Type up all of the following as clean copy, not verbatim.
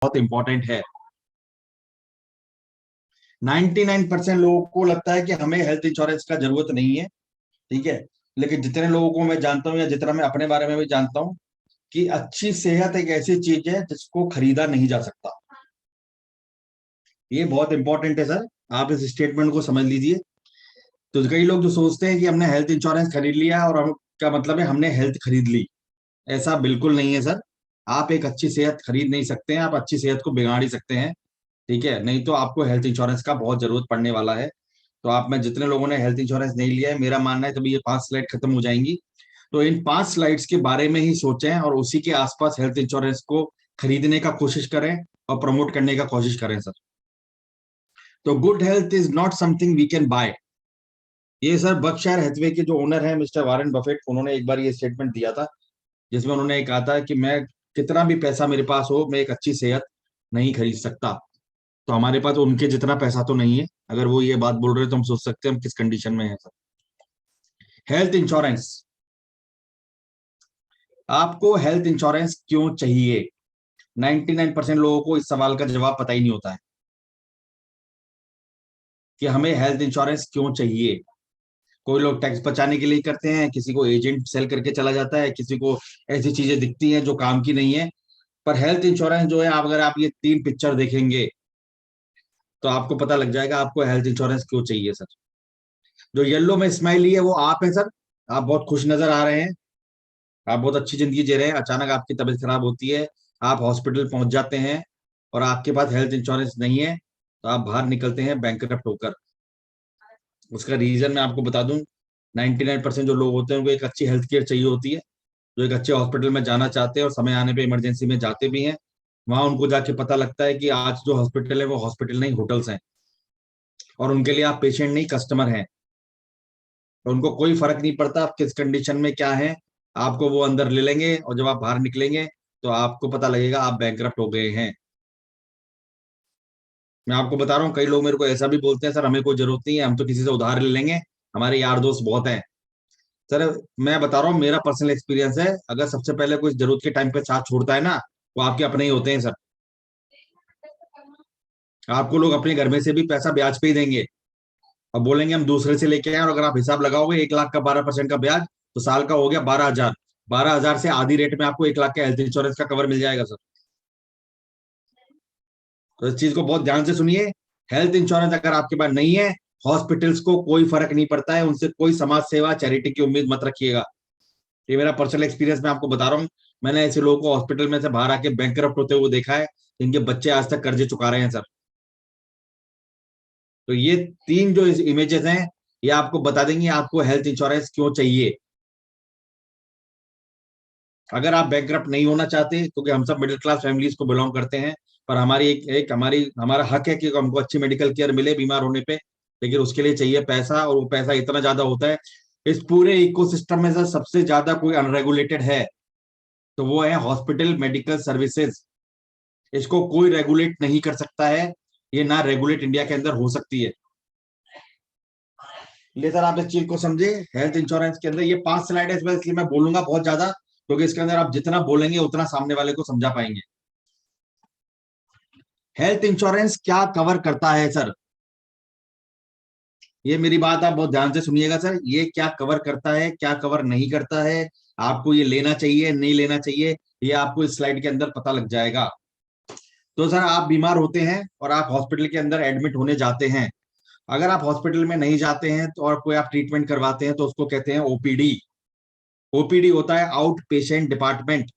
बहुत इंपॉर्टेंट है। 99% लोगों को लगता है कि हमें हेल्थ इंश्योरेंस का जरूरत नहीं है, ठीक है। लेकिन जितने लोगों को मैं जानता हूँ या जितना मैं अपने बारे में भी जानता हूँ कि अच्छी सेहत एक ऐसी चीज है जिसको खरीदा नहीं जा सकता। ये बहुत इंपॉर्टेंट है सर, आप इस स्टेटमेंट को समझ लीजिए। तो कई लोग जो सोचते हैं कि हमने हेल्थ इंश्योरेंस खरीद लिया और हम क्या मतलब है हमने हेल्थ खरीद ली, ऐसा बिल्कुल नहीं है सर। आप एक अच्छी सेहत खरीद नहीं सकते हैं, आप अच्छी सेहत को बिगाड़ ही सकते हैं, ठीक है। नहीं तो आपको हेल्थ इंश्योरेंस का बहुत जरूरत पड़ने वाला है। तो आप में जितने लोगों ने हेल्थ इंश्योरेंस नहीं लिया है, मेरा मानना है तभी ये 5 स्लाइड खत्म हो जाएंगी। तो इन 5 स्लाइड्स के बारे में ही सोचें और उसी के आसपास हेल्थ इंश्योरेंस को खरीदने का कोशिश करें और प्रमोट करने का कोशिश करें सर। तो good health is not something we can buy. ये सर बर्कशायर हैथवे के जो ओनर है मिस्टर वॉरेन बफेट, उन्होंने एक बार ये स्टेटमेंट दिया था, जिसमें उन्होंने कहा था कि मैं कितना भी पैसा मेरे पास हो, मैं एक अच्छी सेहत नहीं खरीद सकता। तो हमारे पास उनके जितना पैसा तो नहीं है, अगर वो ये बात बोल रहे हैं तो हम सोच सकते हैं हम किस कंडीशन में है सर। हेल्थ इंश्योरेंस, आपको हेल्थ इंश्योरेंस क्यों चाहिए? 99% लोगों को इस सवाल का जवाब पता ही नहीं होता है कि हमें हेल्थ इंश्योरेंस क्यों चाहिए। कोई लोग टैक्स बचाने के लिए करते हैं, किसी को एजेंट सेल करके चला जाता है, किसी को ऐसी चीजें दिखती हैं जो काम की नहीं है। पर हेल्थ इंश्योरेंस जो है, आप अगर आप ये 3 पिक्चर देखेंगे तो आपको पता लग जाएगा आपको हेल्थ इंश्योरेंस क्यों चाहिए सर। जो येलो में स्माइली है वो आप है सर, आप बहुत खुश नजर आ रहे हैं, आप बहुत अच्छी जिंदगी जी रहे हैं। अचानक आपकी तबीयत खराब होती है, आप हॉस्पिटल पहुंच जाते हैं और आपके पास हेल्थ इंश्योरेंस नहीं है, तो आप बाहर निकलते हैं बैंकरप्ट होकर। उसका रीजन मैं आपको बता दूं, 99% जो लोग होते हैं उनको एक अच्छी हेल्थ केयर चाहिए होती है, जो एक अच्छे हॉस्पिटल में जाना चाहते हैं और समय आने पे इमरजेंसी में जाते भी हैं। वहां उनको जाके पता लगता है कि आज जो हॉस्पिटल है वो हॉस्पिटल नहीं होटल्स हैं, और उनके लिए आप पेशेंट नहीं कस्टमर हैं। तो उनको कोई फर्क नहीं पड़ता आप किस कंडीशन में क्या है, आपको वो अंदर ले लेंगे और जब आप बाहर निकलेंगे तो आपको पता लगेगा आप बैंकरप्ट हो गए हैं। मैं आपको बता रहा हूँ, कई लोग मेरे को ऐसा भी बोलते हैं सर हमें कोई जरूरत नहीं है, हम तो किसी से उधार ले लेंगे, हमारे यार दोस्त बहुत हैं। सर मैं बता रहा हूँ, मेरा पर्सनल एक्सपीरियंस है, अगर सबसे पहले कोई जरूरत के टाइम पे साथ छोड़ता है ना, वो आपके अपने ही होते हैं सर। आपको लोग अपने घर में से भी पैसा ब्याज पे ही देंगे और बोलेंगे हम दूसरे से लेके आए, और अगर आप हिसाब लगाओगे 1 लाख का 12% का ब्याज, तो साल का हो गया 12,000। 12,000 से आधी रेट में आपको 1 लाख का हेल्थ इंश्योरेंस का कवर मिल जाएगा सर। तो इस चीज को बहुत ध्यान से सुनिए। हेल्थ इंश्योरेंस अगर आपके पास नहीं है, हॉस्पिटल्स को कोई फर्क नहीं पड़ता है, उनसे कोई समाज सेवा चैरिटी की उम्मीद मत रखिएगा। ये मेरा पर्सनल एक्सपीरियंस मैं आपको बता रहा हूँ। मैंने ऐसे लोगों को हॉस्पिटल में से बाहर आके बैंकरप्ट होते हुए देखा है, जिनके बच्चे आज तक कर्जे चुका रहे हैं सर। तो ये 3 जो इमेजेस हैं, ये आपको बता देंगे आपको हेल्थ इंश्योरेंस क्यों चाहिए। अगर आप बैंकरप्ट नहीं होना चाहते, क्योंकि हम सब मिडिल क्लास फैमिलीज को बिलोंग करते हैं, पर हमारी एक हमारी हमारा हक है कि हमको अच्छी मेडिकल केयर मिले बीमार होने पे, लेकिन उसके लिए चाहिए पैसा, और वो पैसा इतना ज्यादा होता है। इस पूरे इकोसिस्टम में से सबसे ज्यादा कोई अनरेगुलेटेड है तो वो है हॉस्पिटल मेडिकल सर्विसेज। इसको कोई रेगुलेट नहीं कर सकता है, ये ना रेगुलेट इंडिया के अंदर हो सकती है। ले सर आप इस चीज को समझे, हेल्थ इंश्योरेंस के अंदर ये 5 स्लाइड है, इसलिए मैं बोलूंगा बहुत ज्यादा, क्योंकि इसके अंदर आप जितना बोलेंगे उतना सामने वाले को समझा पाएंगे। हेल्थ इंश्योरेंस क्या कवर करता है सर? ये मेरी बात आप बहुत ध्यान से सुनिएगा सर, ये क्या कवर करता है क्या कवर नहीं करता है, आपको ये लेना चाहिए नहीं लेना चाहिए, ये आपको इस स्लाइड के अंदर पता लग जाएगा। तो सर आप बीमार होते हैं और आप हॉस्पिटल के अंदर एडमिट होने जाते हैं। अगर आप हॉस्पिटल में नहीं जाते हैं तो और कोई आप ट्रीटमेंट करवाते हैं तो उसको कहते हैं ओपीडी। ओपीडी होता है आउट पेशेंट डिपार्टमेंट,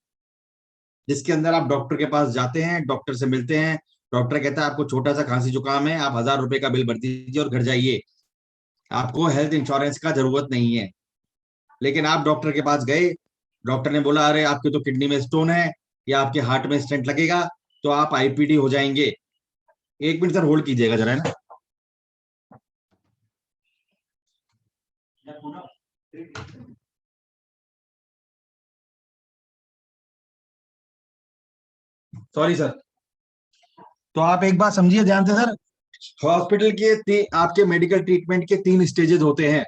जिसके अंदर आप डॉक्टर के पास जाते हैं, डॉक्टर से मिलते हैं, डॉक्टर कहता है आपको छोटा सा खांसी जुकाम है, आप 1,000 रुपए का बिल भर दीजिए और घर जाइए, आपको हेल्थ इंश्योरेंस का जरूरत नहीं है। लेकिन आप डॉक्टर के पास गए, डॉक्टर ने बोला अरे आपके तो किडनी में स्टोन है या आपके हार्ट में स्टेंट लगेगा, तो आप आईपीडी हो जाएंगे। 1 मिनट सर होल्ड कीजिएगा जरा, है ना। Sorry sir. तो आप एक बात समझिए ध्यान से सर, हॉस्पिटल के आपके मेडिकल ट्रीटमेंट के 3 स्टेजेस होते हैं।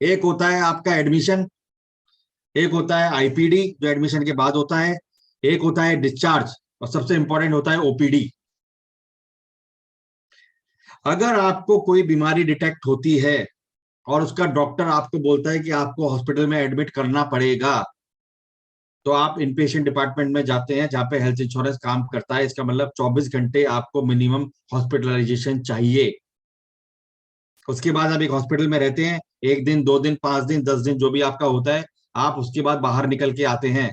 एक होता है आपका एडमिशन, एक होता है आईपीडी जो एडमिशन के बाद होता है, एक होता है डिस्चार्ज और सबसे इंपॉर्टेंट होता है ओपीडी। अगर आपको कोई बीमारी डिटेक्ट होती है और उसका डॉक्टर आपको बोलता है कि आपको हॉस्पिटल में एडमिट करना पड़ेगा, तो आप इनपेशेंट डिपार्टमेंट में जाते हैं जहां पे हेल्थ इंश्योरेंस काम करता है। इसका मतलब 24 घंटे आपको मिनिमम हॉस्पिटलाइजेशन चाहिए। उसके बाद आप एक हॉस्पिटल में रहते हैं, 1 दिन 2 दिन 5 दिन 10 दिन जो भी आपका होता है, आप उसके बाद बाहर निकल के आते हैं।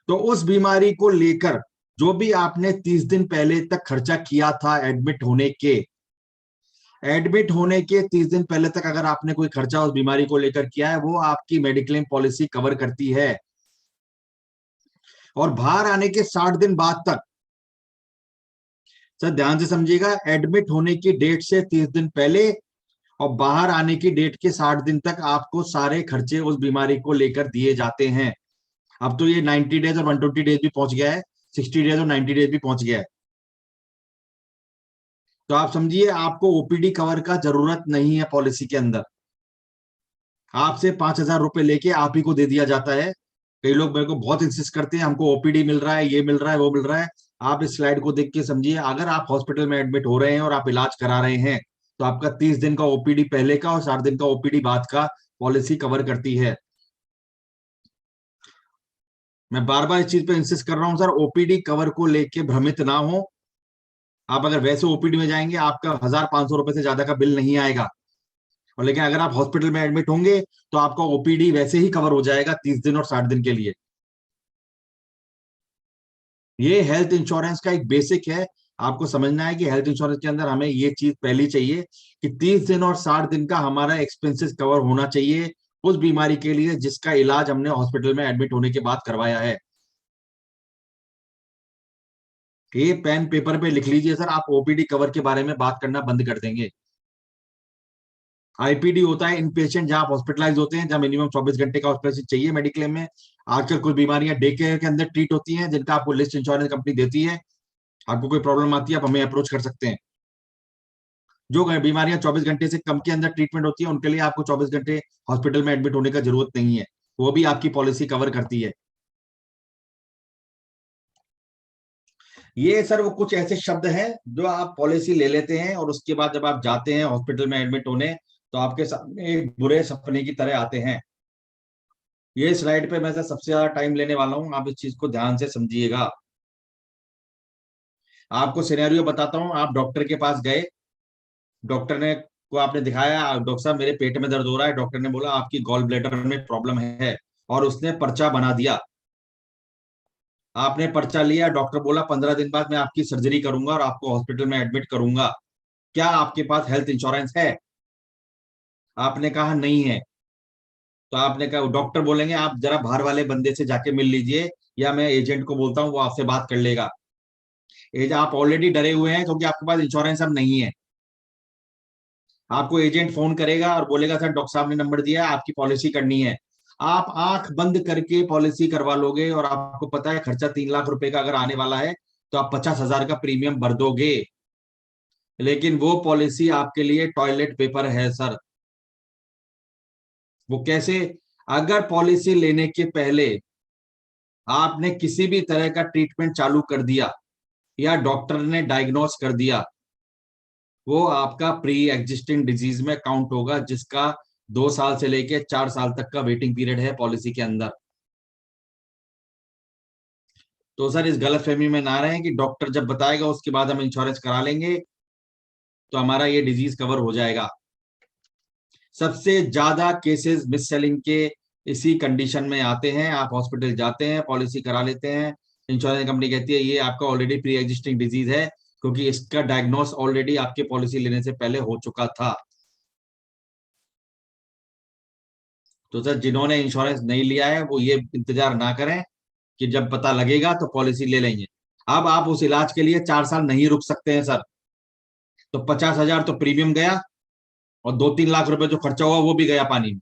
तो उस बीमारी को लेकर जो भी आपने 30 दिन पहले तक खर्चा किया था एडमिट होने के 30 दिन पहले तक अगर आपने कोई खर्चा उस बीमारी को लेकर किया है, वो आपकी मेडिक्लेम पॉलिसी कवर करती है। और बाहर आने के 60 दिन बाद तक, सर ध्यान से समझिएगा, एडमिट होने की डेट से 30 दिन पहले और बाहर आने की डेट के 60 दिन तक आपको सारे खर्चे उस बीमारी को लेकर दिए जाते हैं। अब तो ये 90 डेज और 120 डेज भी पहुंच गया है, 60 डेज और 90 डेज भी पहुंच गया है। तो आप समझिए, आपको ओपीडी कवर का जरूरत नहीं है पॉलिसी के अंदर। आपसे 5,000 रुपए लेके आप ही को दे दिया जाता है। कई लोग मेरे को बहुत इंसिस्ट करते हैं हमको ओपीडी मिल रहा है, ये मिल रहा है, वो मिल रहा है। आप इस स्लाइड को देख के समझिए, अगर आप हॉस्पिटल में एडमिट हो रहे हैं और आप इलाज करा रहे हैं, तो आपका 30 दिन का ओपीडी पहले का और 60 दिन का ओपीडी बाद का पॉलिसी कवर करती है। मैं बार बार इस चीज पे इंसिस्ट कर रहा हूं सर, ओपीडी कवर को लेके भ्रमित ना हो। आप अगर वैसे ओपीडी में जाएंगे, आपका 1,500 रुपए से ज्यादा का बिल नहीं आएगा। और लेकिन अगर आप हॉस्पिटल में एडमिट होंगे, तो आपका ओपीडी वैसे ही कवर हो जाएगा 30 दिन और 60 दिन के लिए। ये हेल्थ इंश्योरेंस का एक बेसिक है। आपको समझना है कि हेल्थ इंश्योरेंस के अंदर हमें ये चीज पहली चाहिए कि 30 दिन और 60 दिन का हमारा एक्सपेंसेस कवर होना चाहिए उस बीमारी के लिए जिसका इलाज हमने हॉस्पिटल में एडमिट होने के बाद करवाया है। ये पेन पेपर पे लिख लीजिए सर, आप ओपीडी कवर के बारे में बात करना बंद कर देंगे। आईपीडी होता है इन पेशेंट जहां आप हॉस्पिटलाइज होते हैं, जहां मिनिमम 24 घंटे का हॉस्पिटल चाहिए मेडिक्लेम में। आजकल कुछ बीमारियां डे केयर के अंदर ट्रीट होती हैं, जिनका आपको लिस्ट इंश्योरेंस कंपनी देती है। आपको कोई प्रॉब्लम आती है, आप हमें अप्रोच कर सकते हैं। जो बीमारियां 24 घंटे से कम के अंदर ट्रीटमेंट होती है, उनके लिए आपको 24 घंटे हॉस्पिटल में एडमिट होने का जरूरत नहीं है, वो भी आपकी पॉलिसी कवर करती है। ये सर वो कुछ ऐसे शब्द हैं जो आप पॉलिसी ले लेते हैं और उसके बाद जब आप जाते हैं हॉस्पिटल में एडमिट होने, तो आपके सामने एक बुरे सपने की तरह आते हैं। ये स्लाइड पे मैं सर सबसे ज्यादा टाइम लेने वाला हूं, आप इस चीज को ध्यान से समझिएगा। आपको सिनेरियो बताता हूं। आप डॉक्टर के पास गए, डॉक्टर ने को आपने दिखाया, डॉक्टर साहब मेरे पेट में दर्द हो रहा है, डॉक्टर ने बोला आपकी गॉल ब्लैडर में प्रॉब्लम है, और उसने पर्चा बना दिया। आपने पर्चा लिया, डॉक्टर बोला 15 दिन बाद मैं आपकी सर्जरी करूंगा और आपको हॉस्पिटल में एडमिट करूंगा, क्या आपके पास हेल्थ इंश्योरेंस है? आपने कहा नहीं है। तो आपने कहा, डॉक्टर बोलेंगे आप जरा बाहर वाले बंदे से जाके मिल लीजिए, या मैं एजेंट को बोलता हूँ वो आपसे बात कर लेगा। एज आप ऑलरेडी डरे हुए हैं क्योंकि आपके पास इंश्योरेंस अब नहीं है। आपको एजेंट फोन करेगा और बोलेगा सर डॉक्टर साहब ने नंबर दिया है, आपकी पॉलिसी करनी है। आप आंख बंद करके पॉलिसी करवा लोगे, और आपको पता है खर्चा 3 लाख रुपए का अगर आने वाला है, तो आप 50,000 का प्रीमियम भर दोगे। लेकिन वो पॉलिसी आपके लिए टॉयलेट पेपर है सर। वो कैसे? अगर पॉलिसी लेने के पहले आपने किसी भी तरह का ट्रीटमेंट चालू कर दिया या डॉक्टर ने डायग्नोस कर दिया, वो आपका प्री एग्जिस्टिंग डिजीज में काउंट होगा, जिसका 2 साल से लेके 4 साल तक का वेटिंग पीरियड है पॉलिसी के अंदर। तो सर इस गलतफहमी में ना रहें कि डॉक्टर जब बताएगा उसके बाद हम इंश्योरेंस करा लेंगे तो हमारा ये डिजीज कवर हो जाएगा। सबसे ज्यादा केसेस मिस सेलिंग के इसी कंडीशन में आते हैं। आप हॉस्पिटल जाते हैं, पॉलिसी करा लेते हैं, इंश्योरेंस कंपनी कहती है ये आपका ऑलरेडी प्री एग्जिस्टिंग डिजीज है, क्योंकि इसका डायग्नोस ऑलरेडी आपके पॉलिसी लेने से पहले हो चुका था। तो सर जिन्होंने इंश्योरेंस नहीं लिया है वो ये इंतजार ना करें कि जब पता लगेगा तो पॉलिसी ले लेंगे। अब आप उस इलाज के लिए 4 साल नहीं रुक सकते हैं सर। तो 50,000 तो प्रीमियम गया, और 2-3 लाख रुपए जो खर्चा हुआ वो भी गया पानी में।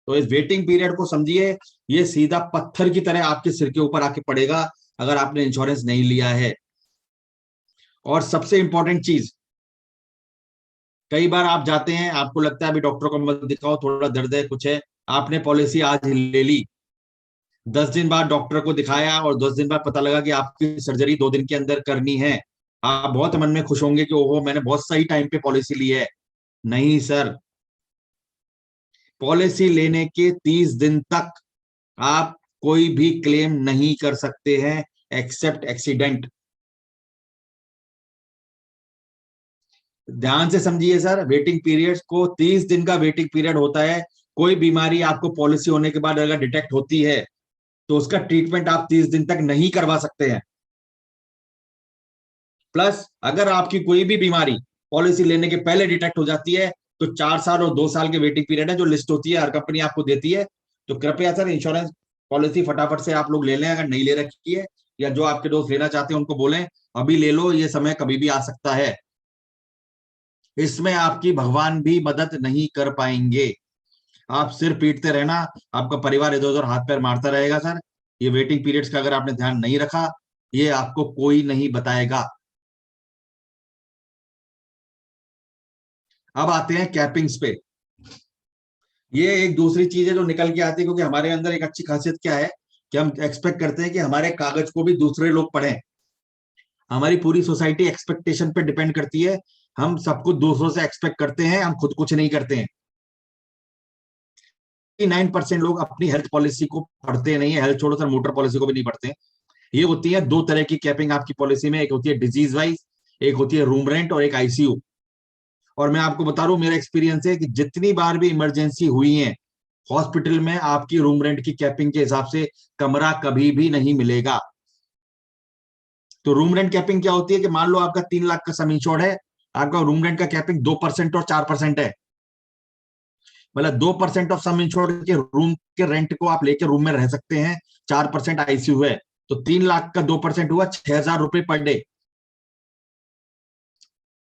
तो इस वेटिंग पीरियड को समझिए, ये सीधा पत्थर की तरह आपके सिर के ऊपर आके पड़ेगा अगर आपने इंश्योरेंस नहीं लिया है। और सबसे इंपॉर्टेंट चीज, कई बार आप जाते हैं, आपको लगता है अभी डॉक्टर को मत दिखाओ, थोड़ा दर्द है, कुछ है, आपने पॉलिसी आज ले ली, 10 दिन बाद डॉक्टर को दिखाया और 10 दिन बाद पता लगा कि आपकी सर्जरी 2 दिन के अंदर करनी है, आप बहुत मन में खुश होंगे कि ओहो मैंने बहुत सही टाइम पे पॉलिसी ली है। नहीं सर, पॉलिसी लेने के 30 दिन तक आप कोई भी क्लेम नहीं कर सकते हैं एक्सेप्ट एक्सीडेंट। ध्यान से समझिए सर, वेटिंग पीरियड्स को 30 दिन का वेटिंग पीरियड होता है। कोई बीमारी आपको पॉलिसी होने के बाद अगर डिटेक्ट होती है तो उसका ट्रीटमेंट आप 30 दिन तक नहीं करवा सकते हैं। प्लस अगर आपकी कोई भी बीमारी पॉलिसी लेने के पहले डिटेक्ट हो जाती है तो 4 साल और 2 साल के वेटिंग पीरियड है जो लिस्ट होती है, हर कंपनी आपको देती है। तो कृपया सर इंश्योरेंस पॉलिसी फटाफट से आप लोग ले लें, अगर नहीं ले रखी है, या जो आपके दोस्त लेना चाहते हैं उनको बोलें अभी ले लो, ये समय कभी भी आ सकता है। इसमें आपकी भगवान भी मदद नहीं कर पाएंगे। आप सिर पीटते रहना, आपका परिवार इधर उधर हाथ पैर मारता रहेगा सर। ये वेटिंग पीरियड्स का अगर आपने ध्यान नहीं रखा, ये आपको कोई नहीं बताएगा। अब आते हैं कैपिंग्स पे। ये एक दूसरी चीज है जो निकल के आती है, क्योंकि हमारे अंदर एक अच्छी खासियत क्या है कि हम एक्सपेक्ट करते हैं कि हमारे कागज को भी दूसरे लोग पढ़ें। हमारी पूरी सोसाइटी एक्सपेक्टेशन पे डिपेंड करती है। हम सब कुछ दूसरों से एक्सपेक्ट करते हैं, हम खुद कुछ नहीं करते हैं। 9% लोग अपनी हेल्थ पॉलिसी को पढ़ते नहीं है, हेल्थ छोड़ो सर, मोटर पॉलिसी को भी नहीं पढ़ते हैं। ये होती है दो तरह की कैपिंग आपकी पॉलिसी में, एक होती है डिजीज वाइज, एक होती है रूम रेंट और एक आईसीयू। और मैं आपको बता रहा हूं, मेरा एक्सपीरियंस है कि जितनी बार भी इमरजेंसी हुई है हॉस्पिटल में, आपकी रूम रेंट की कैपिंग के हिसाब से कमरा कभी भी नहीं मिलेगा। तो रूम रेंट कैपिंग क्या होती है कि मान लो आपका 3 लाख का सम इंश्योर्ड है, आपका रूम रेंट का कैपिंग 2% और 4% है। मतलब 2% ऑफ सम इंश्योर्ड के रूम के रेंट को आप लेके रूम में रह सकते हैं, 4% आईसीयू है। तो 3 लाख का 2% हुआ 6,000 रुपए पर डे,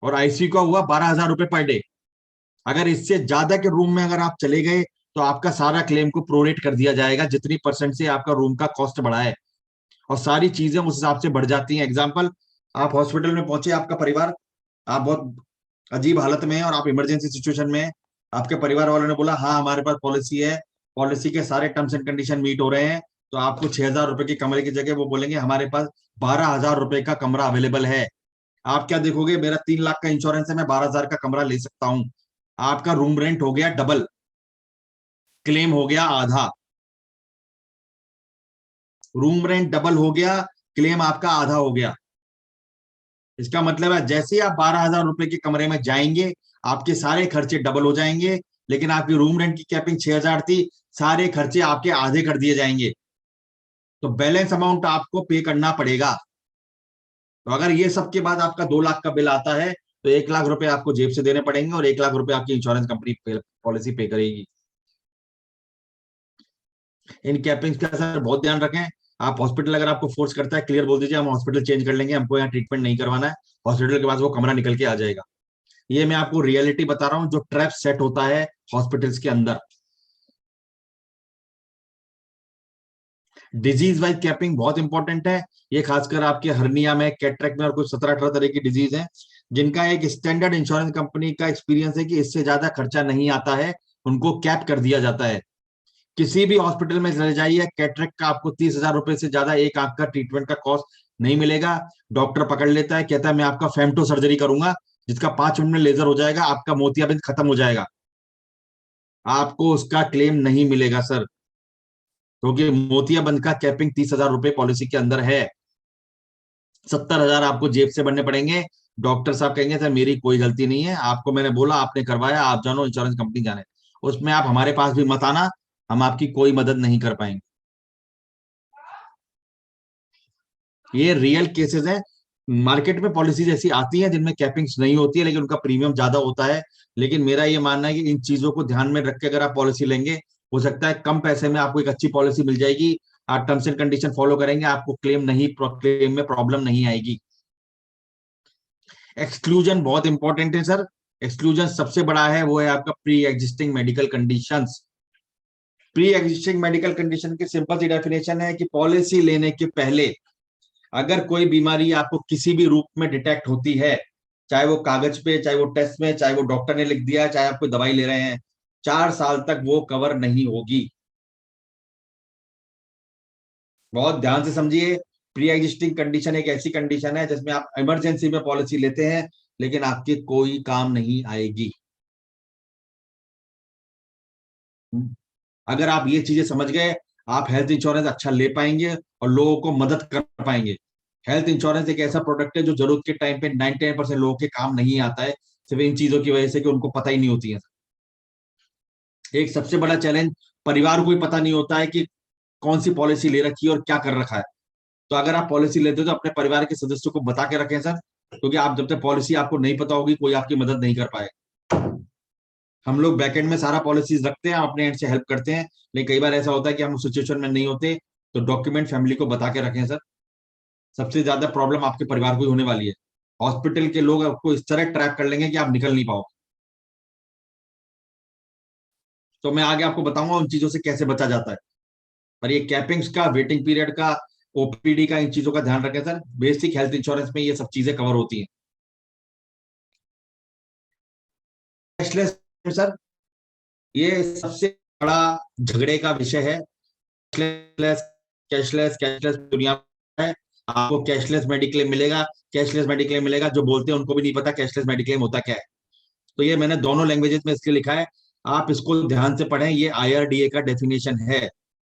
और आईसीयू का हुआ 12,000 रुपए पर डे। अगर इससे ज्यादा के रूम में अगर आप चले गए तो आपका सारा क्लेम को प्रोरेट कर दिया जाएगा, जितनी परसेंट से आपका रूम का कॉस्ट बढ़ा है, और सारी चीजें उस हिसाब से बढ़ जाती हैं। एग्जाम्पल, आप हॉस्पिटल में पहुंचे, आपका परिवार, आप बहुत अजीब हालत में है और आप इमरजेंसी सिचुएशन में है। आपके परिवार वालों ने बोला हाँ हमारे पास पॉलिसी है, पॉलिसी के सारे टर्म्स एंड कंडीशन मीट हो रहे हैं, तो आपको 6,000 रुपए के कमरे की जगह वो बोलेंगे हमारे पास 12,000 रुपए का कमरा अवेलेबल है। आप क्या देखोगे, मेरा 3 लाख का इंश्योरेंस है, मैं 12,000 का कमरा ले सकता हूं। आपका रूम रेंट हो गया डबल, क्लेम हो गया आधा। रूम रेंट डबल हो गया, क्लेम आपका आधा हो गया। इसका मतलब है जैसे ही आप 12,000 रुपए के कमरे में जाएंगे आपके सारे खर्चे डबल हो जाएंगे, लेकिन आपकी रूम रेंट की कैपिंग 6,000 थी, सारे खर्चे आपके आधे कर दिए जाएंगे। तो बैलेंस अमाउंट आपको पे करना पड़ेगा। तो अगर ये सब के बाद आपका 2 लाख का बिल आता है तो 1 लाख रुपए आपको जेब से देने पड़ेंगे और 1 लाख रुपए आपकी इंश्योरेंस कंपनी पॉलिसी पे करेगी। इन कैपिंग का सर बहुत ध्यान रखें। आप हॉस्पिटल अगर आपको फोर्स करता है, क्लियर बोल दीजिए हम हॉस्पिटल चेंज कर लेंगे, हमको यहाँ ट्रीटमेंट नहीं करवाना है, हॉस्पिटल के पास वो कमरा निकल के आ जाएगा। ये मैं आपको रियलिटी बता रहा हूँ जो ट्रैप सेट होता है हॉस्पिटल्स के अंदर। डिजीज वाइज कैपिंग बहुत इंपॉर्टेंट है। ये खासकर आपके हर्निया में, कैटरेक्ट में और कुछ 17-18 तरह की डिजीज है जिनका एक स्टैंडर्ड इंश्योरेंस कंपनी का एक्सपीरियंस है कि इससे ज्यादा खर्चा नहीं आता है, उनको कैप कर दिया जाता है। किसी भी हॉस्पिटल में चले जाइए, कैटरेक्ट का आपको 30,000 रुपए से ज्यादा एक आंख का ट्रीटमेंट का कॉस्ट नहीं मिलेगा। डॉक्टर पकड़ लेता है, कहता है मैं आपका फेमटो सर्जरी करूंगा, जिसका 5 मिनट में लेजर हो जाएगा, आपका मोतियाबिंद खत्म हो जाएगा। आपको उसका क्लेम नहीं मिलेगा सर, क्योंकि मोतियाबिंद का कैपिंग 30,000 रुपए पॉलिसी के अंदर है। 70,000 आपको जेब से भरने पड़ेंगे। डॉक्टर साहब कहेंगे सर मेरी कोई गलती नहीं है, आपको मैंने बोला, आपने करवाया, आप जानो इंश्योरेंस कंपनी जाने, उसमें आप हमारे पास भी मत आना, हम आपकी कोई मदद नहीं कर पाएंगे। ये रियल केसेस हैं। मार्केट में पॉलिसीज ऐसी आती हैं जिनमें कैपिंग्स नहीं होती है लेकिन उनका प्रीमियम ज्यादा होता है। लेकिन मेरा ये मानना है कि इन चीजों को ध्यान में रख के अगर आप पॉलिसी लेंगे, हो सकता है कम पैसे में आपको एक अच्छी पॉलिसी मिल जाएगी। आप टर्म्स एंड कंडीशन फॉलो करेंगे, आपको क्लेम में प्रॉब्लम नहीं आएगी। एक्सक्लूजन बहुत इंपॉर्टेंट है सर। एक्सक्लूजन सबसे बड़ा है, वो है आपका pre existing medical conditions. Pre existing medical condition की सिंपल सी डेफिनेशन है कि पॉलिसी लेने के पहले अगर कोई बीमारी आपको किसी भी रूप में डिटेक्ट होती है, चाहे वो कागज पे, चाहे वो टेस्ट में, चाहे वो डॉक्टर ने लिख दिया, चाहे आप कोई दवाई ले रहे हैं, 4 साल तक वो कवर नहीं होगी। बहुत ध्यान से समझिए। प्री एग्जिस्टिंग कंडीशन एक ऐसी कंडीशन है जिसमें आप इमरजेंसी में पॉलिसी लेते हैं लेकिन आपके कोई काम नहीं आएगी। अगर आप ये चीजें समझ गए, आप हेल्थ इंश्योरेंस अच्छा ले पाएंगे और लोगों को मदद कर पाएंगे। हेल्थ इंश्योरेंस एक ऐसा प्रोडक्ट है जो जरूरत के टाइम पे 99% लोगों के काम नहीं आता है, सिर्फ इन चीजों की वजह से कि उनको पता ही नहीं होती है। एक सबसे बड़ा चैलेंज, परिवार को ही पता नहीं होता है कि कौन सी पॉलिसी ले रखी है और क्या कर रखा है। तो अगर आप पॉलिसी लेते हो तो अपने परिवार के सदस्यों को बता के रखें सर, क्योंकि आप जब तक पॉलिसी आपको नहीं पता होगी कोई आपकी मदद नहीं कर पाए। हम लोग बैकएंड में सारा पॉलिसीज रखते हैं, अपने एंड से हेल्प करते हैं, लेकिन कई बार ऐसा होता है कि हम उस सिचुएशन में नहीं होते। तो डॉक्यूमेंट फैमिली को बता के रखें सर। सबसे ज्यादा प्रॉब्लम आपके परिवार को ही होने वाली है। हॉस्पिटल के लोग आपको इस तरह ट्रैप कर लेंगे कि आप निकल नहीं पाओ। तो मैं आगे आपको बताऊंगा उन चीजों से कैसे बचा जाता है। पर ये कैपिंग्स का, वेटिंग पीरियड का, ओपीडी का, इन चीजों का ध्यान रखें सर। बेसिक हेल्थ इंश्योरेंस में ये सब चीजें कवर होती हैं। कैशलेस सर, ये सबसे बड़ा झगड़े का विषय है। कैशलेस कैशलेस कैशलेस दुनिया में है। आपको कैशलेस मेडिक्लेम मिलेगा, कैशलेस मेडिक्लेम मिलेगा, जो बोलते हैं उनको भी नहीं पता कैशलेस मेडिक्लेम होता क्या है। तो ये मैंने दोनों लैंग्वेजेस में इसके लिखा है। आप इसको ध्यान से पढ़ें, ये आईआरडीए का डेफिनेशन है।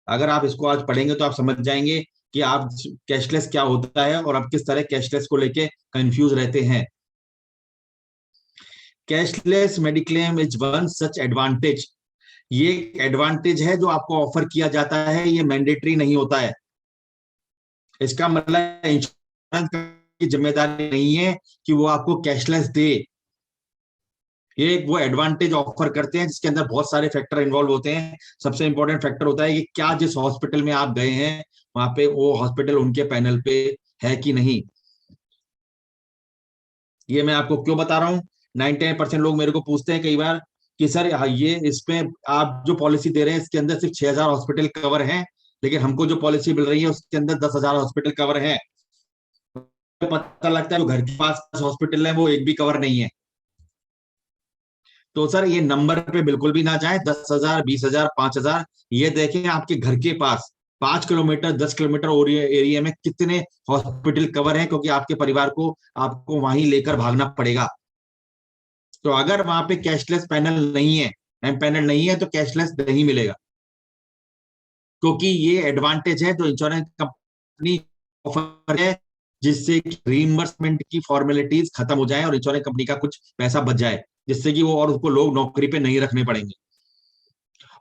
अगर आप इसको आज पढ़ेंगे तो आप समझ जाएंगे कि आप कैशलेस क्या होता है और आप किस तरह कैशलेस को लेके कंफ्यूज रहते हैं। Cashless mediclaim is one such advantage. ये एडवांटेज है जो आपको ऑफर किया जाता है, ये मैंडेटरी नहीं होता है। इसका मतलब इंश्योरेंस की जिम्मेदारी नहीं है कि वो आपको कैशलेस दे। ये वो एडवांटेज ऑफर करते हैं जिसके अंदर बहुत सारे फैक्टर इन्वॉल्व होते हैं। सबसे इंपॉर्टेंट फैक्टर होता है कि क्या जिस हॉस्पिटल में आप गए हैं वहां पे वो हॉस्पिटल उनके पैनल पे है कि नहीं। ये मैं आपको क्यों बता रहा हूँ। 99% लोग मेरे को पूछते हैं कई बार कि सर ये इसमें आप जो पॉलिसी दे रहे हैं इसके अंदर सिर्फ 6,000 हॉस्पिटल कवर हैं, लेकिन हमको जो पॉलिसी मिल रही है उसके अंदर 10,000 हॉस्पिटल कवर हैं। पता लगता है जो घर के पास हॉस्पिटल है वो एक भी कवर नहीं है। तो सर ये नंबर पे बिल्कुल भी ना जाए, 10,000, 20,000, 5,000। ये देखें आपके घर के पास 5 किलोमीटर, 10 किलोमीटर एरिया में कितने हॉस्पिटल कवर हैं, क्योंकि आपके परिवार को आपको वहीं लेकर भागना पड़ेगा। तो अगर वहां पे कैशलेस पैनल नहीं है, एम पैनल नहीं है, तो कैशलेस नहीं मिलेगा। क्योंकि ये एडवांटेज है जो इंश्योरेंस कंपनी ऑफर है, जिससे रीइंबर्समेंट की फॉर्मेलिटीज खत्म हो जाए और इंश्योरेंस कंपनी का कुछ पैसा बच जाए, जिससे कि वो और उसको लोग नौकरी पे नहीं रखने पड़ेंगे।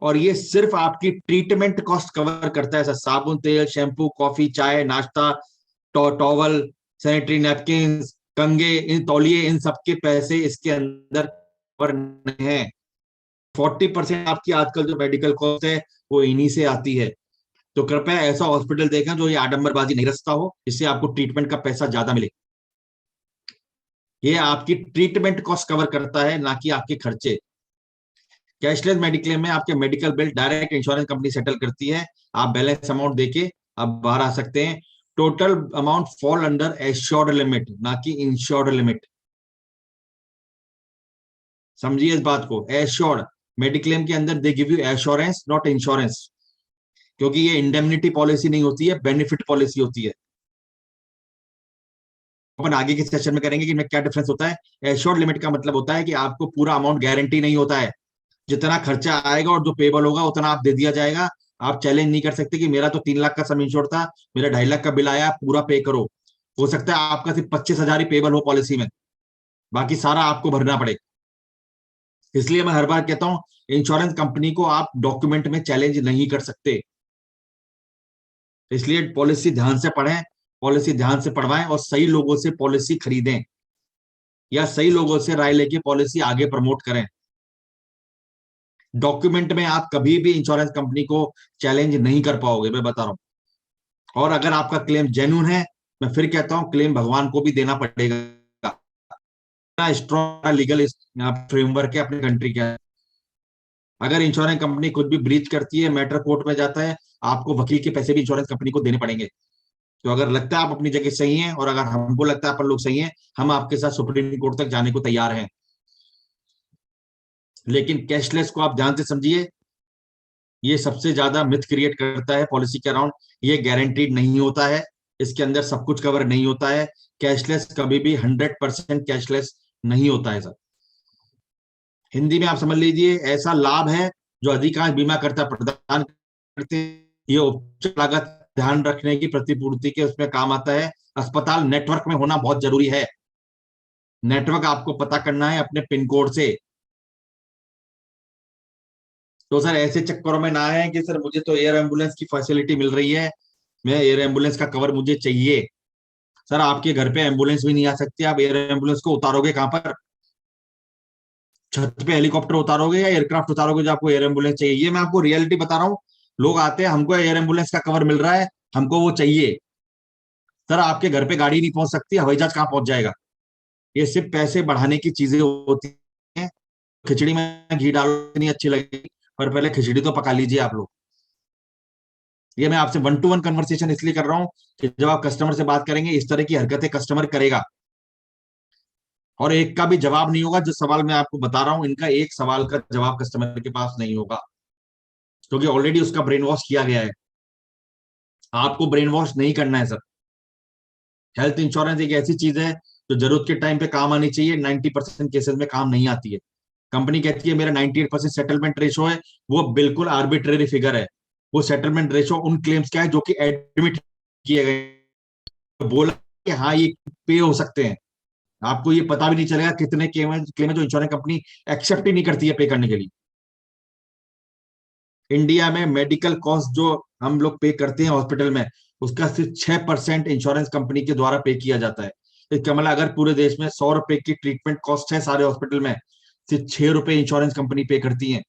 और ये सिर्फ आपकी ट्रीटमेंट कॉस्ट कवर करता है सर। साबुन, तेल, शैम्पू, कॉफी, चाय, नाश्ता, टॉवल, सैनिटरी नैपकिन, कंगे, इन तौलिए, इन सबके पैसे इसके अंदर कवर नहीं है। 40% आपकी आजकल जो मेडिकल कॉस्ट है वो इन्हीं से आती है। तो कृपया ऐसा हॉस्पिटल देखें जो ये आडंबरबाजी नहीं रचता हो, जिससे आपको ट्रीटमेंट का पैसा ज्यादा मिले। ये आपकी ट्रीटमेंट कॉस्ट कवर करता है, ना कि आपके खर्चे। कैशलेस मेडिक्लेम में आपके medical bill direct insurance company settle करती है। आप बैलेंस अमाउंट देके आप बाहर आ सकते हैं। Total amount fall under assured limit, ना कि इंश्योर्ड लिमिट। समझिए इस बात को। एश्योर्ड मेडिक्लेम के अंदर they give you assurance, not insurance. क्योंकि ये इंडेमनिटी पॉलिसी नहीं होती है, बेनिफिट पॉलिसी होती है। अपन आगे के सेशन में करेंगे कि इनमें क्या डिफरेंस होता है। एश्योर्ड लिमिट का मतलब होता है कि आपको पूरा अमाउंट गारंटी नहीं होता है। जितना खर्चा आएगा और जो पेबल होगा उतना आप दे दिया जाएगा। आप चैलेंज नहीं कर सकते कि मेरा तो 3 लाख का सम इंश्योर था, मेरा 2.5 लाख का बिल आया, पूरा पे करो। हो सकता है आपका सिर्फ 25,000 ही पेबल हो पॉलिसी में, बाकी सारा आपको भरना पड़े। इसलिए मैं हर बार कहता हूं इंश्योरेंस कंपनी को आप डॉक्यूमेंट में चैलेंज नहीं कर सकते। इसलिए पॉलिसी ध्यान से पढ़ें, पॉलिसी ध्यान से पढ़वाएं और सही लोगों से पॉलिसी खरीदें या सही लोगों से राय लेके पॉलिसी आगे प्रमोट करें। डॉक्यूमेंट में आप कभी भी इंश्योरेंस कंपनी को चैलेंज नहीं कर पाओगे, मैं बता रहा हूं। और अगर आपका क्लेम जेन्युइन है, मैं फिर कहता हूं क्लेम भगवान को भी देना पड़ेगा। स्ट्रॉन्ग लीगल फ्रेमवर्क है अपनी कंट्री के। अगर इंश्योरेंस कंपनी कुछ भी ब्रीच करती है, मैटर कोर्ट में जाता है, आपको वकील के पैसे भी इंश्योरेंस कंपनी को देने पड़ेंगे। तो अगर लगता है आप अपनी जगह सही हैं और अगर हमको लगता है अपन लोग सही हैं, हम आपके साथ सुप्रीम कोर्ट तक जाने को तैयार हैं। लेकिन कैशलेस को आप ध्यान से समझिए। ये सबसे ज्यादा मिथ क्रिएट करता है पॉलिसी के अराउंड। ये गारंटीड नहीं होता है, इसके अंदर सब कुछ कवर नहीं होता है। कैशलेस कभी भी 100% कैशलेस नहीं होता है सर। हिंदी में आप समझ लीजिए, ऐसा लाभ है जो अधिकांश बीमा करता प्रदान करते हैं। ये उपचार लागत ध्यान रखने की प्रतिपूर्ति के उसमें काम आता है। अस्पताल नेटवर्क में होना बहुत जरूरी है। नेटवर्क आपको पता करना है अपने पिन कोड से। तो सर ऐसे चक्करों में ना है कि सर मुझे तो एयर एम्बुलेंस की फैसिलिटी मिल रही है, मैं एयर एम्बुलेंस का कवर मुझे चाहिए। सर आपके घर पे एम्बुलेंस भी नहीं आ सकती, आप एयर एम्बुलेंस को उतारोगे कहां पर? छत पे हेलीकॉप्टर उतारोगे या एयरक्राफ्ट उतारोगे जो आपको एयर एम्बुलेंस चाहिए? ये मैं आपको रियलिटी बता रहा हूँ। लोग आते हैं, हमको एयर एम्बुलेंस का कवर मिल रहा है, हमको वो चाहिए। सर आपके घर पे गाड़ी नहीं पहुंच सकती, हवाई जहाज कहाँ पहुंच जाएगा? ये सिर्फ पैसे बढ़ाने की चीजें होती हैं। खिचड़ी में घी डालो नहीं अच्छी लगेगी, पर पहले खिचड़ी तो पका लीजिए आप लोग। ये मैं आपसे वन टू वन कन्वर्सेशन इसलिए कर रहा हूँ कि जब आप कस्टमर से बात करेंगे, इस तरह की हरकतें कस्टमर करेगा और एक का भी जवाब नहीं होगा। जो सवाल मैं आपको बता रहा हूँ, इनका एक सवाल का जवाब कस्टमर के पास नहीं होगा, क्योंकि ऑलरेडी उसका ब्रेन वॉश किया गया है। आपको ब्रेन वॉश नहीं करना है सर। हेल्थ इंश्योरेंस एक ऐसी चीज है जो जरूरत के टाइम पे काम आनी चाहिए, 90% केसेस में काम नहीं आती है। कंपनी कहती है मेरा 98% सेटलमेंट रेशो है, वो बिल्कुल आर्बिट्रेरी फिगर है। वो सेटलमेंट रेशो उन क्लेम्स का है जो कि एडमिट किए गए, तो बोला कि हाँ ये पे हो सकते हैं। आपको ये पता भी नहीं चलेगा कितने क्लेम है जो इंश्योरेंस कंपनी एक्सेप्ट ही नहीं करती है पे करने के लिए। इंडिया में मेडिकल कॉस्ट जो हम लोग पे करते हैं हॉस्पिटल में, उसका सिर्फ 6% इंश्योरेंस कंपनी के द्वारा पे किया जाता है। इसका मतलब अगर पूरे देश में 100 रुपए की ट्रीटमेंट कॉस्ट है सारे हॉस्पिटल में, सिर्फ 6 रुपए इंश्योरेंस कंपनी पे करती है।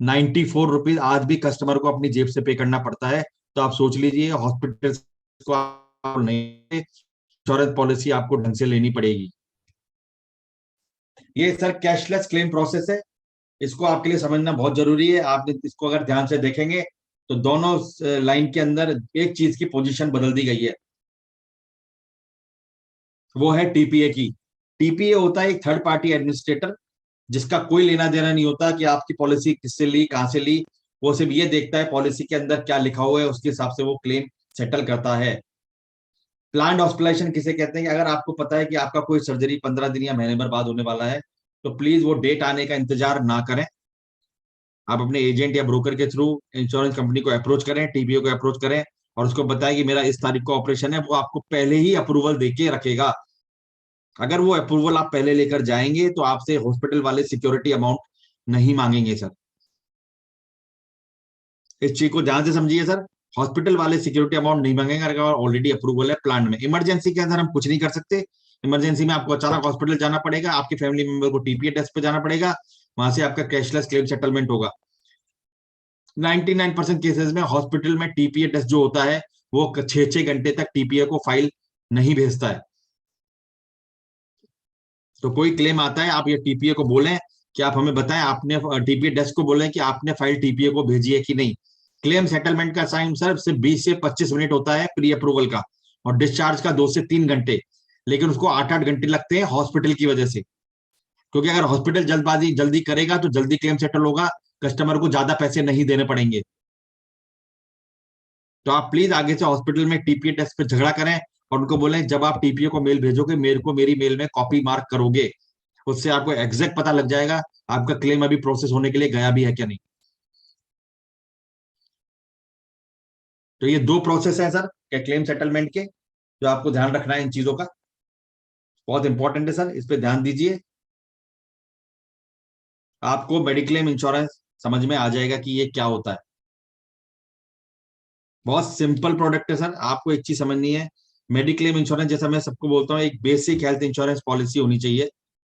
94 रुपीज आज भी कस्टमर को अपनी जेब से पे करना पड़ता है। तो आप सोच लीजिए हॉस्पिटल को आप नहीं, इंश्योरेंस पॉलिसी आपको ढंग से लेनी पड़ेगी। ये सर कैशलेस क्लेम प्रोसेस है, इसको आपके लिए समझना बहुत जरूरी है। आप इसको अगर ध्यान से देखेंगे तो दोनों लाइन के अंदर एक चीज की पोजीशन बदल दी गई है, वो है टीपीए की। टीपीए होता है एक थर्ड पार्टी एडमिनिस्ट्रेटर, जिसका कोई लेना देना नहीं होता कि आपकी पॉलिसी किससे ली, कहां से ली। वो सिर्फ ये देखता है पॉलिसी के अंदर क्या लिखा हुआ है, उसके हिसाब से वो क्लेम सेटल करता है। प्लान्ड हॉस्पिटलाइजेशन किसे कहते हैं कि अगर आपको पता है कि आपका कोई सर्जरी 15 दिन या महीने भर बाद होने वाला है, तो प्लीज वो डेट आने का इंतजार ना करें। आप अपने एजेंट या ब्रोकर के थ्रू इंश्योरेंस कंपनी को अप्रोच करें, टीपीओ को अप्रोच करें और उसको बताएं कि मेरा इस तारीख को ऑपरेशन है। वो आपको पहले ही अप्रूवल देके रखेगा। अगर वो अप्रूवल आप पहले लेकर जाएंगे तो आपसे हॉस्पिटल वाले सिक्योरिटी अमाउंट नहीं मांगेंगे सर। इस चीज को ध्यान से समझिए सर। हॉस्पिटल वाले सिक्योरिटी अमाउंट नहीं मांगेंगे अगर ऑलरेडी अप्रूवल है प्लान में। इमरजेंसी के अंदर हम कुछ नहीं कर सकते। इमरजेंसी में आपको अचानक हॉस्पिटल जाना पड़ेगा, आपके फैमिली मेंबर को टीपीए टेस्ट पे जाना पड़ेगा, वहां से आपका कैशलेस क्लेम सेटलमेंट होगा। 99% केसेस में हॉस्पिटल में टीपीए टेस्ट जो होता है वो 6-6 घंटे तक टीपीए को फाइल नहीं भेजता है। तो कोई क्लेम आता है, आप ये टीपीए को बोलें कि आप हमें बताएं, आपने टीपीए डेस्क को बोलें कि आपने फाइल टीपीए को भेजी है कि नहीं। क्लेम सेटलमेंट का टाइम सर सिर्फ 20 से 25 मिनट होता है प्री अप्रूवल का, और डिस्चार्ज का 2 से 3 घंटे। लेकिन उसको 8-8 घंटे लगते हैं हॉस्पिटल की वजह से, क्योंकि अगर हॉस्पिटल जल्दबाजी जल्दी करेगा तो जल्दी क्लेम सेटल होगा, कस्टमर को ज्यादा पैसे नहीं देने पड़ेंगे। तो आप प्लीज आगे से हॉस्पिटल में टीपीए टेस्ट पे झगड़ा करें और उनको बोलें जब आप टीपीए को मेल भेजोगे मेरे को मेरी मेल में कॉपी मार्क करोगे। उससे आपको एग्जैक्ट पता लग जाएगा आपका क्लेम अभी प्रोसेस होने के लिए गया भी है क्या नहीं। तो ये दो प्रोसेस है सर क्या क्लेम सेटलमेंट के, जो आपको ध्यान रखना है इन चीजों का। बहुत इंपॉर्टेंट है सर, इस पे ध्यान दीजिए। आपको मेडिक्लेम इंश्योरेंस समझ में आ जाएगा कि ये क्या होता है। बहुत सिंपल प्रोडक्ट है सर। आपको एक चीज समझनी है, मेडिक्लेम इंश्योरेंस जैसा मैं सबको बोलता हूँ एक बेसिक हेल्थ इंश्योरेंस पॉलिसी होनी चाहिए,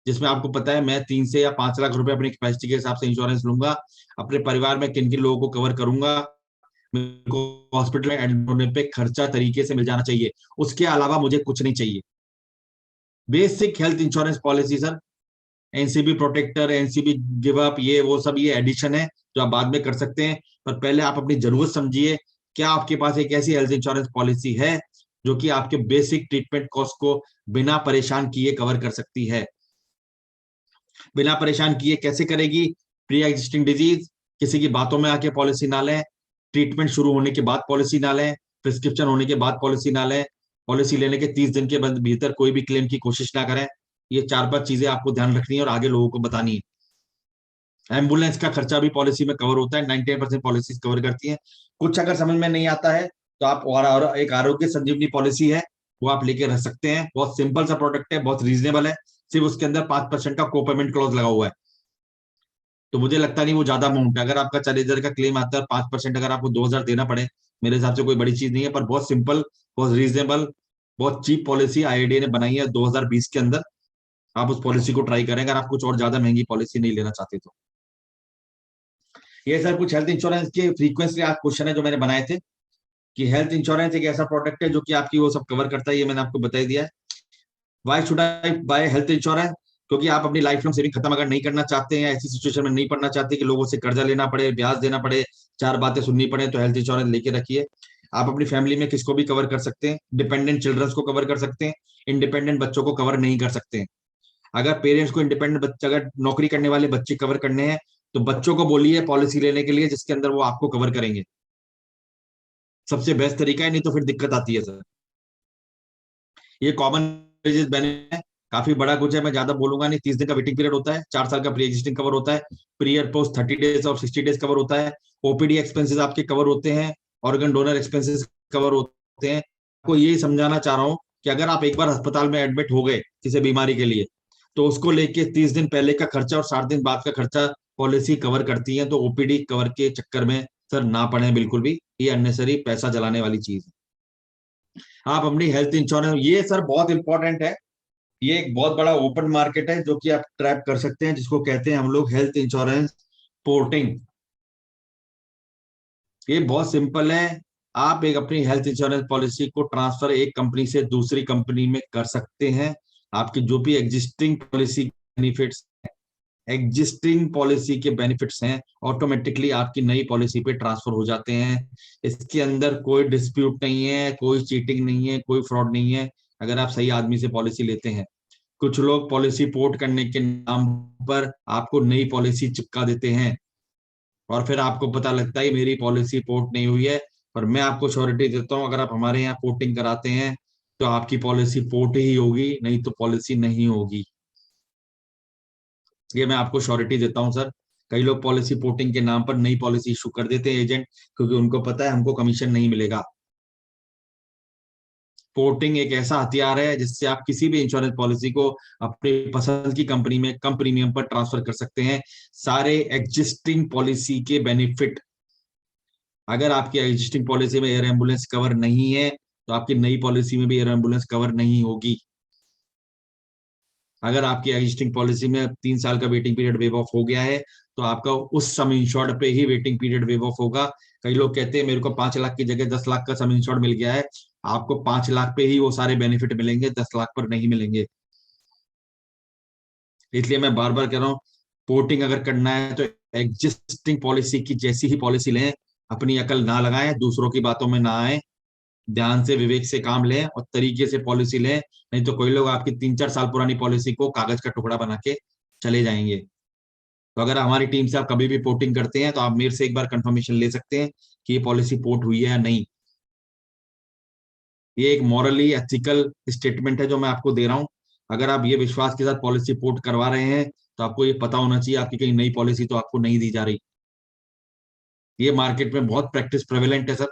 जिसमें आपको पता है मैं 3 से या 5 लाख रुपए अपनी कैपेसिटी के हिसाब से इंश्योरेंस लूंगा। अपने परिवार में किन किन लोगों को कवर करूंगा, मेरे को हॉस्पिटल में एडमिट होने पे खर्चा तरीके से मिल जाना चाहिए, उसके अलावा मुझे कुछ नहीं चाहिए। Basic health insurance policy sir. NCB protector, NCB give up, ये वो सब ये एडिशन है जो आप बाद में कर सकते हैं। पर पहले आप अपनी जरूरत समझिए, क्या आपके पास एक ऐसी हेल्थ इंश्योरेंस पॉलिसी है जो कि आपके बेसिक ट्रीटमेंट कॉस्ट को बिना परेशान किए कवर कर सकती है। बिना परेशान किए कैसे करेगी? प्री एग्जिस्टिंग डिजीज, किसी की बातों में आके पॉलिसी ना लें, ट्रीटमेंट शुरू होने के बाद पॉलिसी ना लें, प्रिस्क्रिप्शन होने के बाद पॉलिसी ना लें, पॉलिसी लेने के 30 दिन के भीतर कोई भी क्लेम की कोशिश ना करें। ये 4-5 चीजें आपको ध्यान रखनी है और आगे लोगों को बतानी है। एम्बुलेंस का खर्चा भी पॉलिसी में कवर होता है, 98% पॉलिसी कवर करती है। कुछ अगर समझ में नहीं आता है तो आप और एक आरोग्य संजीवनी पॉलिसी है, वो आप लेके रह सकते हैं। बहुत सिंपल सा प्रोडक्ट है, बहुत रीजनेबल है, सिर्फ उसके अंदर 5% का को पेमेंट क्लॉज लगा हुआ है। तो मुझे लगता नहीं वो ज्यादा अमाउंट है। अगर आपका 40,000 का क्लेम आता है, 5% अगर आपको 2,000 देना पड़े, मेरे हिसाब से कोई बड़ी चीज नहीं है। पर बहुत सिंपल, बहुत रीजनेबल, बहुत चीप पॉलिसी आईआईडी ने बनाई है 2020 के अंदर। आप उस पॉलिसी को ट्राई करें, अगर आप कुछ और ज्यादा महंगी पॉलिसी नहीं लेना चाहते तो। ये सर कुछ हेल्थ इंश्योरेंस के फ्रीक्वेंसी आज क्वेश्चन है जो मैंने बनाए थे, कि हेल्थ इंश्योरेंस एक ऐसा प्रोडक्ट है जो कि आपकी वो सब कवर करता है, ये मैंने आपको बता दिया है। Why should I by health insurance? क्योंकि आप अपनी लाइफ लॉन्ग सेविंग खत्म अगर नहीं करना चाहते हैं, ऐसी सिचुएशन में नहीं पड़ना चाहते कि लोगों से कर्जा लेना पड़े, ब्याज देना पड़े, चार बातें सुननी पड़े, तो हेल्थ इंश्योरेंस लेके रखिए। आप अपनी फैमिली में किसको भी कवर कर सकते हैं, डिपेंडेंट चिल्ड्रंस को कवर कर सकते हैं, इंडिपेंडेंट बच्चों को कवर नहीं कर सकते हैं। अगर पेरेंट्स को इंडिपेंडेंट बच्चे, अगर नौकरी करने वाले बच्चे कवर करने हैं, तो बच्चों को बोलिए पॉलिसी लेने के लिए जिसके अंदर वो आपको कवर करेंगे। सबसे बेस्ट तरीका है, नहीं तो फिर दिक्कत आती है सर। ये कॉमन बेनिफिट है, काफी बड़ा कुछ है, मैं ज्यादा बोलूंगा नहीं। 30 दिन का वेटिंग पीरियड होता है, 4 साल का प्री एग्जिस्टिंग कवर होता है, प्री और पोस्ट 30 डेज और 60 डेज कवर होता है, ओपीडी एक्सपेंसेस आपके कवर होते हैं, ऑर्गन डोनर एक्सपेंसेस कवर होते हैं। आपको यही समझाना चाह रहा हूँ कि अगर आप एक बार अस्पताल में एडमिट हो गए किसी बीमारी के लिए, तो उसको लेके 30 दिन पहले का खर्चा और 60 दिन बाद का खर्चा पॉलिसी कवर करती है। तो ओपीडी कवर के चक्कर में सर ना पड़े बिल्कुल भी, ये अननेसरी पैसा जलाने वाली चीज है। आप अपनी हेल्थ इंश्योरेंस, ये सर बहुत इंपॉर्टेंट है। ये एक बहुत बड़ा ओपन मार्केट है जो कि आप ट्रैप कर सकते हैं, जिसको कहते हैं हम लोग हेल्थ इंश्योरेंस पोर्टिंग। ये बहुत सिंपल है। आप एक अपनी हेल्थ इंश्योरेंस पॉलिसी को ट्रांसफर एक कंपनी से दूसरी कंपनी में कर सकते हैं। आपकी जो भी existing policy benefits, existing policy के बेनिफिट्स हैं, ऑटोमेटिकली आपकी नई पॉलिसी पे ट्रांसफर हो जाते हैं। इसके अंदर कोई डिस्प्यूट नहीं है, कोई चीटिंग नहीं है, कोई फ्रॉड नहीं है, अगर आप सही आदमी से पॉलिसी लेते हैं। कुछ लोग पॉलिसी पोर्ट करने के नाम पर आपको नई पॉलिसी चिपका देते हैं, और फिर आपको पता लगता है मेरी पॉलिसी पोर्ट नहीं हुई है। पर मैं आपको श्योरिटी देता हूँ, अगर आप हमारे यहाँ पोर्टिंग कराते हैं तो आपकी पॉलिसी पोर्ट ही होगी, नहीं तो पॉलिसी नहीं होगी। ये मैं आपको श्योरिटी देता हूँ सर। कई लोग पॉलिसी पोर्टिंग के नाम पर नई पॉलिसी इशू कर देते हैं एजेंट, क्योंकि उनको पता है हमको कमीशन नहीं मिलेगा। पोर्टिंग एक ऐसा हथियार है जिससे आप किसी भी इंश्योरेंस पॉलिसी को अपनी पसंद की कंपनी में कम प्रीमियम पर ट्रांसफर कर सकते हैं। सारे एग्जिस्टिंग पॉलिसी के बेनिफिट, अगर आपकी एग्जिस्टिंग पॉलिसी में एयर एम्बुलेंस कवर नहीं है, तो आपकी नई पॉलिसी में भी एयर एम्बुलेंस कवर नहीं होगी। अगर आपकी एग्जिस्टिंग पॉलिसी में 3 साल का वेटिंग पीरियड वेव ऑफ हो गया है, तो आपका उस सम इंश्योर्ड पे ही वेटिंग पीरियड वेव ऑफ होगा। कई लोग कहते हैं मेरे को 5 लाख की जगह 10 लाख का सम इंश्योर्ड मिल गया है, आपको 5 लाख पे ही वो सारे बेनिफिट मिलेंगे, 10 लाख पर नहीं मिलेंगे। इसलिए मैं बार बार कह रहा हूँ, पोर्टिंग अगर करना है तो एग्जिस्टिंग पॉलिसी की जैसी ही पॉलिसी लें, अपनी अकल ना लगाएं, दूसरों की बातों में ना आए, ध्यान से विवेक से काम लें और तरीके से पॉलिसी लें। नहीं तो कोई लोग आपकी 3-4 साल पुरानी पॉलिसी को कागज का टुकड़ा बना के चले जाएंगे। तो अगर हमारी टीम से आप कभी भी पोर्टिंग करते हैं, तो आप मेरे से एक बार कंफर्मेशन ले सकते हैं कि ये पॉलिसी पोर्ट हुई है या नहीं। ये एक मॉरली एथिकल स्टेटमेंट है जो मैं आपको दे रहा हूँ। अगर आप ये विश्वास के साथ पॉलिसी पोर्ट करवा रहे हैं, तो आपको ये पता होना चाहिए आपकी कहीं नई पॉलिसी तो आपको नहीं दी जा रही। ये मार्केट में बहुत प्रैक्टिस प्रेवेलेंट है सर।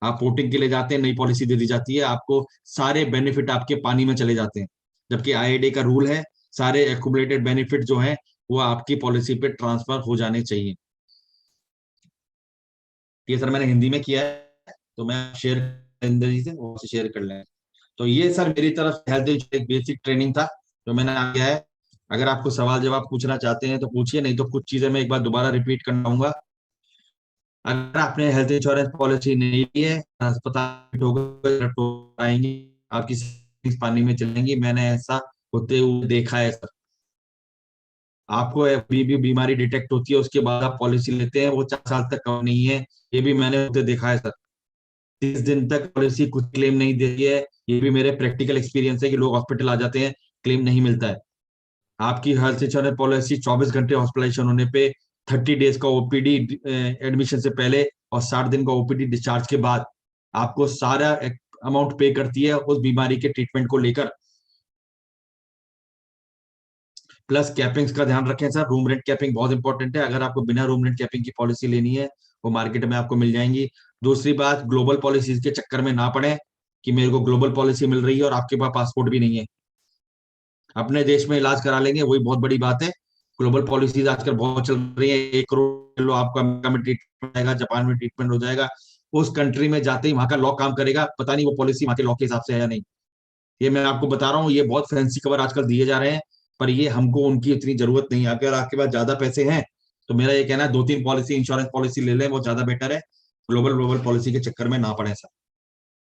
आप पोर्टिंग के लिए जाते हैं, नई पॉलिसी दे दी जाती है आपको, सारे बेनिफिट आपके पानी में चले जाते हैं। जबकि आईआईडी का रूल है, सारे एक्यूमुलेटेड बेनिफिट जो है वो आपकी पॉलिसी पे ट्रांसफर हो जाने चाहिए। ये सर मैंने हिंदी में किया है, तो मैं शेयर हिंदी से वो शेयर कर लें। तो ये सर मेरी तरफ से हेल्थ एक बेसिक ट्रेनिंग था जो मैंने आ गया है। अगर आपको सवाल जवाब पूछना चाहते हैं तो पूछिए, नहीं तो कुछ चीजें मैं एक बार दोबारा रिपीट करना चाहूंगा। अगर आपने हेल्थ इंश्योरेंस पॉलिसी नहीं ली है, अस्पताल हो गए तो आएंगी, आपकी savings पानी में चलेंगी। मैंने ऐसा होते हुए देखा है सर। आपको अभी भी बीमारी डिटेक्ट होती है, उसके बाद आप पॉलिसी लेते हैं, वो 4 साल तक कवर नहीं है। ये भी मैंने होते देखा है सर। 30 दिन तक पॉलिसी कुछ क्लेम नहीं देती है, ये भी मेरे प्रैक्टिकल एक्सपीरियंस है कि लोग हॉस्पिटल आ जाते हैं, क्लेम नहीं मिलता है। आपकी हेल्थ इंश्योरेंस पॉलिसी 24 घंटे हॉस्पिटलाइजेशन होने पे 30 डेज का ओपीडी एडमिशन से पहले और 60 दिन का ओपीडी डिस्चार्ज के बाद आपको सारा अमाउंट पे करती है उस बीमारी के ट्रीटमेंट को लेकर। प्लस कैपिंग्स का ध्यान रखें सर, रूम रेंट कैपिंग बहुत इंपॉर्टेंट है। अगर आपको बिना रूम रेंट कैपिंग की पॉलिसी लेनी है वो मार्केट में आपको मिल जाएंगी। दूसरी बात, ग्लोबल पॉलिसीज के चक्कर में ना पड़े कि मेरे को ग्लोबल पॉलिसी मिल रही है और आपके पास पासपोर्ट भी नहीं है। अपने देश में इलाज करा लेंगे, वही बहुत बड़ी बात है। ग्लोबल पॉलिसीज आजकल बहुत चल रही है, 1 करोड़ लो आपको अमेरिका में ट्रीटमेंट आएगा, जापान में ट्रीटमेंट हो जाएगा। उस कंट्री में जाते ही वहां का लॉ काम करेगा, पता नहीं वो पॉलिसी वहां के लॉ के हिसाब से है या नहीं। ये मैं आपको बता रहा हूँ, ये बहुत फैंसी कवर आजकल दिए जा रहे हैं, पर ये हमको उनकी इतनी जरूरत नहीं है। अगर आपके पास ज्यादा पैसे हैं तो मेरा ये कहना है 2-3 पॉलिसी, इंश्योरेंस पॉलिसी ले लें, वो ज्यादा बेटर है। ग्लोबल ग्लोबल पॉलिसी के चक्कर में ना पड़े सर।